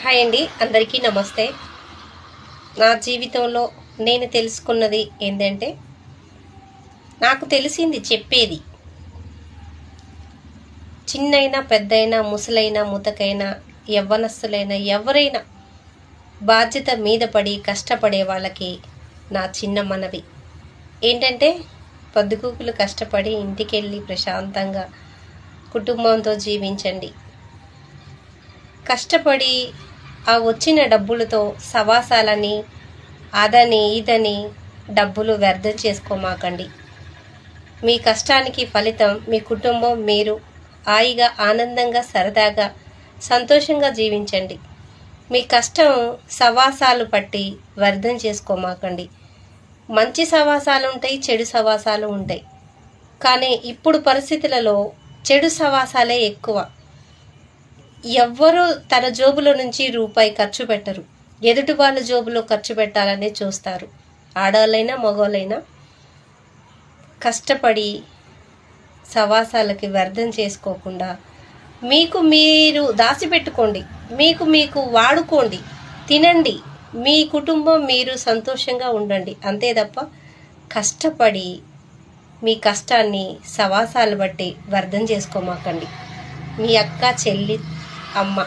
Hi అండి, అందరికీ నమస్తే. నా జీవితంలో నేను తెలుసుకున్నది ఏంటంటే, నాకు తెలిసింది చెప్పేది. చిన్నైనా పెద్దయినా, ముసలైనా ముతకైనా, యవ్వనస్తులైనా ఎవరైనా బాధ్యత మీద పడి కష్టపడే వాళ్ళకి నా చిన్న మనవి ఏంటంటే, పొద్దుగూకులు కష్టపడి ఇంటికెళ్ళి ప్రశాంతంగా కుటుంబంతో జీవించండి. కష్టపడి ఆ వచ్చిన డబ్బులతో సవాసాలని అదని ఇదని డబ్బులు వ్యర్థం చేసుకోమాకండి. మీ కష్టానికి ఫలితం మీ కుటుంబం, మీరు హాయిగా ఆనందంగా సరదాగా సంతోషంగా జీవించండి. మీ కష్టం సవాసాలు పట్టి వ్యర్థం చేసుకోమాకండి. మంచి సవాసాలు ఉంటాయి, చెడు సవాసాలు ఉంటాయి. కానీ ఇప్పుడు పరిస్థితులలో చెడు సవాసాలే ఎక్కువ. ఎవ్వరూ తన జోబులో నుంచి రూపాయి ఖర్చు పెట్టరు, ఎదుటి వాళ్ళ జోబులో ఖర్చు పెట్టాలనే చూస్తారు. ఆడవాళ్ళైనా మగవాళ్ళైనా కష్టపడి సవాసాలకి వ్యర్థం చేసుకోకుండా మీకు మీరు దాచిపెట్టుకోండి, మీకు వాడుకోండి, తినండి, మీ కుటుంబం మీరు సంతోషంగా ఉండండి. అంతే తప్ప కష్టపడి మీ కష్టాన్ని సవాసాలు బట్టి వ్యర్థం చేసుకోమాకండి. మీ అక్క, చెల్లి, అమ్మ.